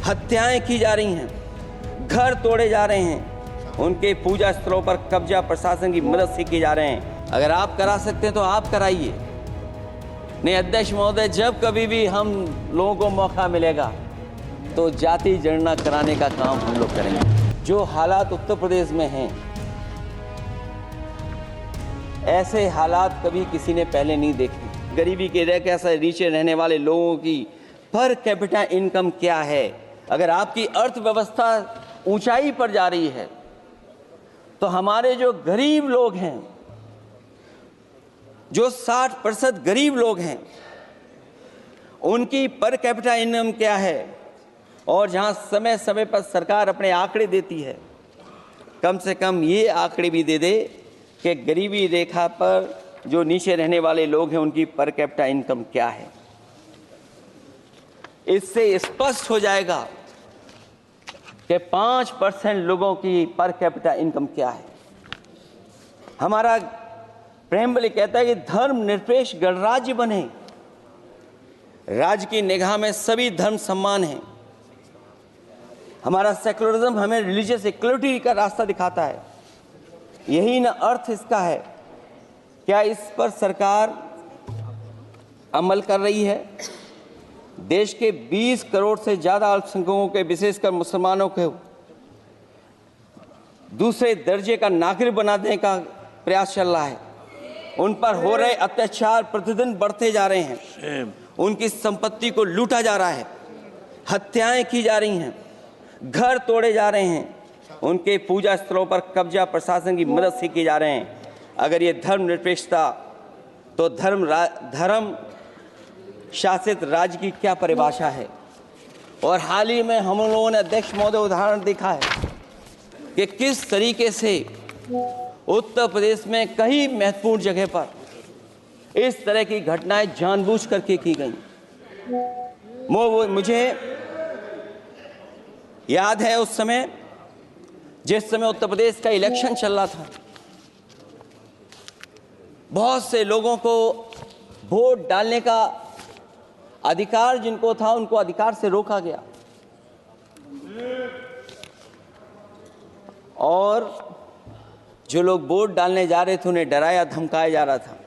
हत्याएं की जा रही हैं, घर तोड़े जा रहे हैं, उनके पूजा स्थलों पर कब्जा प्रशासन की मदद से किए जा रहे हैं। अगर आप करा सकते हैं तो आप कराइए। नहीं अध्यक्ष महोदय, जब कभी भी हम लोगों को मौका मिलेगा तो जाति जनगणना कराने का काम हम लोग करेंगे। जो हालात उत्तर प्रदेश में हैं, ऐसे हालात कभी किसी ने पहले नहीं देखे। गरीबी के रेखा से नीचे रहने वाले लोगों की पर कैपिटा इनकम क्या है? अगर आपकी अर्थव्यवस्था ऊंचाई पर जा रही है तो हमारे जो गरीब लोग हैं, जो 60% गरीब लोग हैं, उनकी पर कैपिटा इनकम क्या है? और जहां समय समय पर सरकार अपने आंकड़े देती है, कम से कम ये आंकड़े भी दे दे कि गरीबी रेखा पर जो नीचे रहने वाले लोग हैं उनकी पर कैपिटा इनकम क्या है। इससे स्पष्ट हो जाएगा कि 5% लोगों की पर कैपिटा इनकम क्या है। हमारा प्रेमबली कहता है कि धर्म निरपेक्ष गणराज्य बने, राज्य की निगाह में सभी धर्म सम्मान हैं। हमारा सेकुलरिज्म हमें रिलीजियस इक्वलिटी का रास्ता दिखाता है। यही न अर्थ इसका है। क्या इस पर सरकार अमल कर रही है? देश के 20 करोड़ से ज्यादा अल्पसंख्यकों के, विशेषकर मुसलमानों को दूसरे दर्जे का नागरिक बना देने का प्रयास चल रहा है। उन पर हो रहे अत्याचार प्रतिदिन बढ़ते जा रहे हैं। उनकी संपत्ति को लूटा जा रहा है, हत्याएं की जा रही हैं, घर तोड़े जा रहे हैं, उनके पूजा स्थलों पर कब्जा प्रशासन की मदद से किए जा रहे हैं। अगर ये धर्मनिरपेक्षता, तो धर्म शासित राज्य की क्या परिभाषा है? और हाल ही में हम लोगों ने अध्यक्ष महोदय उदाहरण देखा है कि किस तरीके से उत्तर प्रदेश में कई महत्वपूर्ण जगह पर इस तरह की घटनाएं जानबूझ करके की गई। मुझे याद है उस समय, जिस समय उत्तर प्रदेश का इलेक्शन चल रहा था, बहुत से लोगों को वोट डालने का अधिकार जिनको था, उनको अधिकार से रोका गया और जो लोग वोट डालने जा रहे थे उन्हें डराया धमकाया जा रहा था।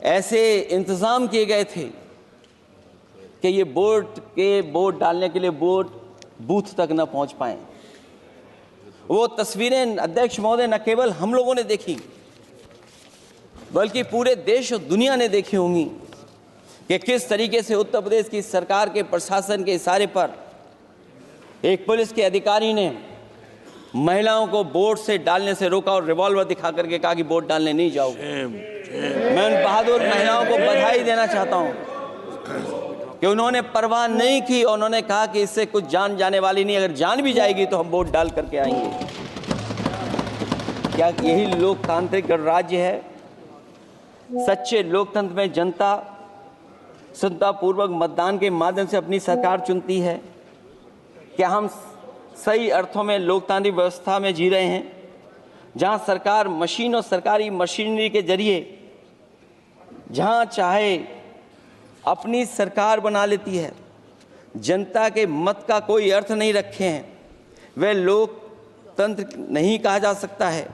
ऐसे इंतजाम किए गए थे कि ये वोट डालने के लिए वोट बूथ तक न पहुंच पाए। वो तस्वीरें अध्यक्ष महोदय न केवल हम लोगों ने देखी, बल्कि पूरे देश और दुनिया ने देखी होंगी कि किस तरीके से उत्तर प्रदेश की सरकार के प्रशासन के इशारे पर एक पुलिस के अधिकारी ने महिलाओं को वोट से डालने से रोका और रिवॉल्वर दिखा करके कहा कि वोट डालने नहीं जाओगे। मैं उन बहादुर महिलाओं को बधाई देना चाहता हूं कि उन्होंने परवाह नहीं की और उन्होंने कहा कि इससे कुछ जान जाने वाली नहीं, अगर जान भी जाएगी तो हम वोट डाल करके आएंगे। क्या यही लोकतांत्रिक गणराज्य है? सच्चे लोकतंत्र में जनता सुविधापूर्वक मतदान के माध्यम से अपनी सरकार चुनती है। क्या हम सही अर्थों में लोकतांत्रिक व्यवस्था में जी रहे हैं, जहां सरकार मशीन और सरकारी मशीनरी के जरिए जहां चाहे अपनी सरकार बना लेती है, जनता के मत का कोई अर्थ नहीं रखे हैं, वह लोकतंत्र नहीं कहा जा सकता है।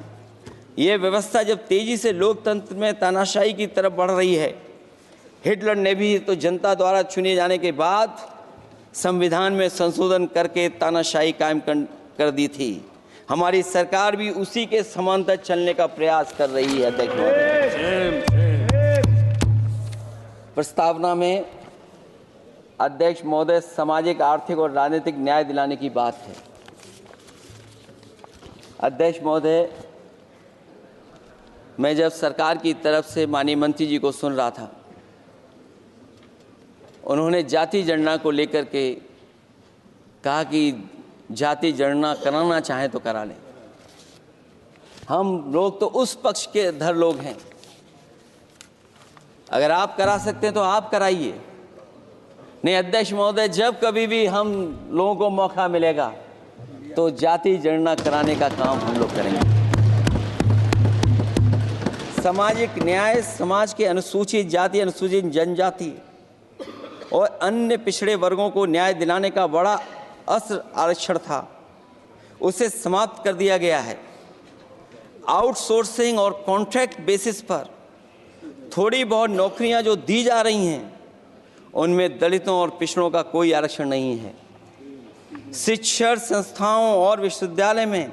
यह व्यवस्था जब तेजी से लोकतंत्र में तानाशाही की तरफ बढ़ रही है, हिटलर ने भी तो जनता द्वारा चुने जाने के बाद संविधान में संशोधन करके तानाशाही कायम कर दी थी। हमारी सरकार भी उसी के समांतर चलने का प्रयास कर रही है। अध्यक्ष महोदय, प्रस्तावना में अध्यक्ष महोदय सामाजिक, आर्थिक और राजनीतिक न्याय दिलाने की बात है। अध्यक्ष महोदय, मैं जब सरकार की तरफ से माननीय मंत्री जी को सुन रहा था, उन्होंने जाति जनगणना को लेकर के कहा कि जाति जनगणना कराना चाहें तो करा लें। हम लोग तो उस पक्ष के धर लोग हैं, अगर आप करा सकते हैं तो आप कराइए। नहीं अध्यक्ष महोदय, जब कभी भी हम लोगों को मौका मिलेगा तो जाति जनगणना कराने का काम हम लोग करेंगे। सामाजिक न्याय, समाज के अनुसूचित जाति, अनुसूचित जनजाति और अन्य पिछड़े वर्गों को न्याय दिलाने का बड़ा अस्त्र आरक्षण था, उसे समाप्त कर दिया गया है। आउटसोर्सिंग और कॉन्ट्रैक्ट बेसिस पर थोड़ी बहुत नौकरियां जो दी जा रही हैं, उनमें दलितों और पिछड़ों का कोई आरक्षण नहीं है। शिक्षण संस्थाओं और विश्वविद्यालय में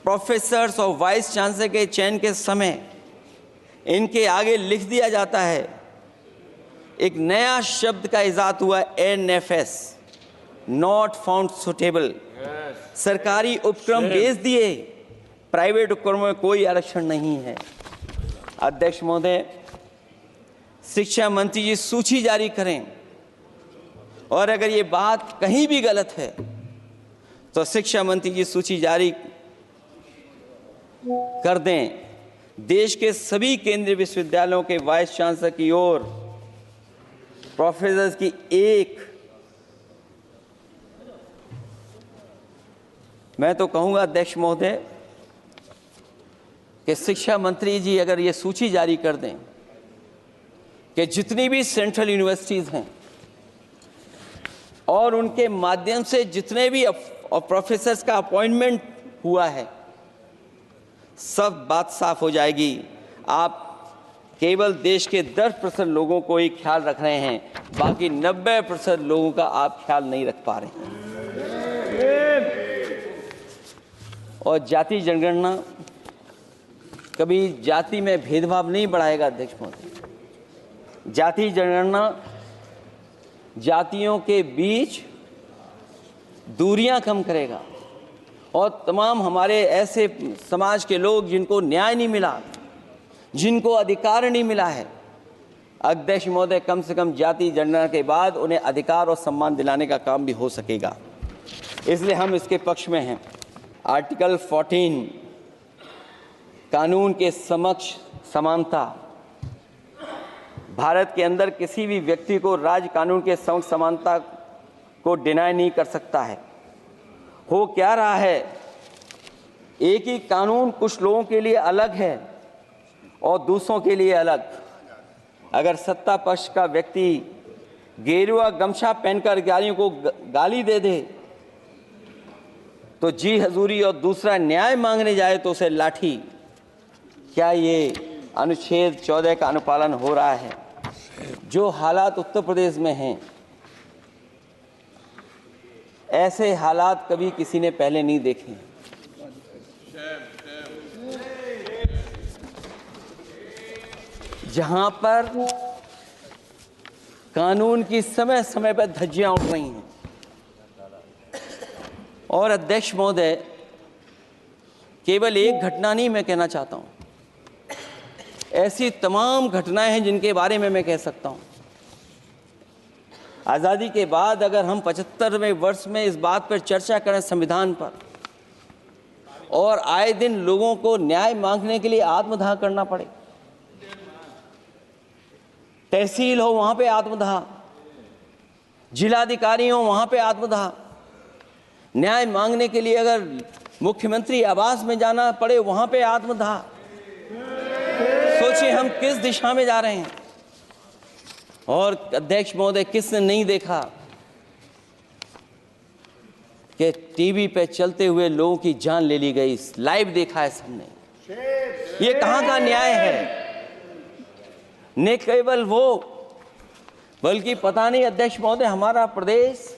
प्रोफेसर्स और वाइस चांसलर के चयन के समय इनके आगे लिख दिया जाता है, एक नया शब्द का इजाद हुआ, NFS, नॉट फाउंड सुटेबल। सरकारी उपक्रम बेच दिए, प्राइवेट उपक्रमों में कोई आरक्षण नहीं है। अध्यक्ष महोदय, शिक्षा मंत्री जी सूची जारी करें, और अगर ये बात कहीं भी गलत है तो शिक्षा मंत्री जी सूची जारी कर दें। देश के सभी केंद्रीय विश्वविद्यालयों के वाइस चांसलर की ओर प्रोफेसर्स की एक, मैं तो कहूंगा अध्यक्ष महोदय कि शिक्षा मंत्री जी अगर ये सूची जारी कर दें कि जितनी भी सेंट्रल यूनिवर्सिटीज़ हैं और उनके माध्यम से जितने भी प्रोफेसर्स का अपॉइंटमेंट हुआ है, सब बात साफ हो जाएगी। आप केवल देश के 10% लोगों को ही ख्याल रख रहे हैं, बाकी 90% लोगों का आप ख्याल नहीं रख पा रहे हैं। और जाति जनगणना कभी जाति में भेदभाव नहीं बढ़ाएगा अध्यक्ष महोदय। जाति जनगणना जातियों के बीच दूरियां कम करेगा और तमाम हमारे ऐसे समाज के लोग जिनको न्याय नहीं मिला, जिनको अधिकार नहीं मिला है, अध्यक्ष महोदय कम से कम जाति जनगणना के बाद उन्हें अधिकार और सम्मान दिलाने का काम भी हो सकेगा। इसलिए हम इसके पक्ष में हैं। आर्टिकल 14 कानून के समक्ष समानता, भारत के अंदर किसी भी व्यक्ति को राज्य कानून के समक्ष समानता को डिनाई नहीं कर सकता है। हो क्या रहा है, एक ही कानून कुछ लोगों के लिए अलग है और दूसरों के लिए अलग। अगर सत्ता पक्ष का व्यक्ति गेरुआ गमछा पहनकर अधिकारियों को गाली दे दे तो जी हजूरी, और दूसरा न्याय मांगने जाए तो उसे लाठी। क्या ये अनुच्छेद 14 का अनुपालन हो रहा है? जो हालात उत्तर प्रदेश में हैं, ऐसे हालात कभी किसी ने पहले नहीं देखे। जहां पर कानून की समय समय पर धज्जियां उड़ रही हैं। और अध्यक्ष महोदय, केवल एक घटना नहीं मैं कहना चाहता हूं, ऐसी तमाम घटनाएं हैं जिनके बारे में मैं कह सकता हूं। आज़ादी के बाद अगर हम 75वें वर्ष में इस बात पर चर्चा करें संविधान पर, और आए दिन लोगों को न्याय मांगने के लिए आत्मदाह करना पड़े, तहसील हो वहां पे आत्मदाह, जिलाधिकारी हो वहां पे आत्मदाह, न्याय मांगने के लिए अगर मुख्यमंत्री आवास में जाना पड़े वहां पे आत्मदाह। सोचिए हम किस दिशा में जा रहे हैं। और अध्यक्ष महोदय, किसने नहीं देखा कि टीवी पे चलते हुए लोगों की जान ले ली गई? लाइव देखा है सबने। ये कहां का न्याय है? न केवल वो, बल्कि पता नहीं अध्यक्ष महोदय, हमारा प्रदेश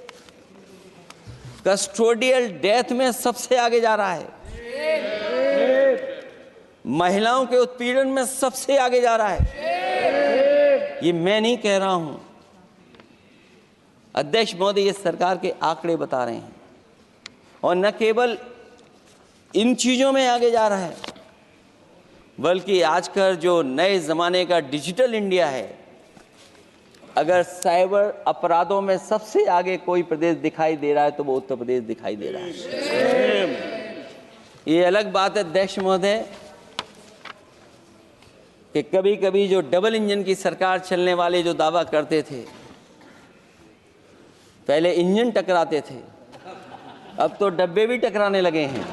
कस्टोडियल डेथ में सबसे आगे जा रहा है, महिलाओं के उत्पीड़न में सबसे आगे जा रहा है। ये मैं नहीं कह रहा हूं अध्यक्ष महोदय, ये सरकार के आंकड़े बता रहे हैं। और न केवल इन चीजों में आगे जा रहा है, बल्कि आजकल जो नए जमाने का डिजिटल इंडिया है, अगर साइबर अपराधों में सबसे आगे कोई प्रदेश दिखाई दे रहा है तो वो उत्तर प्रदेश दिखाई दे रहा है। ये अलग बात है अध्यक्ष महोदय कि कभी कभी जो डबल इंजन की सरकार चलने वाले जो दावा करते थे, पहले इंजन टकराते थे, अब तो डब्बे भी टकराने लगे हैं।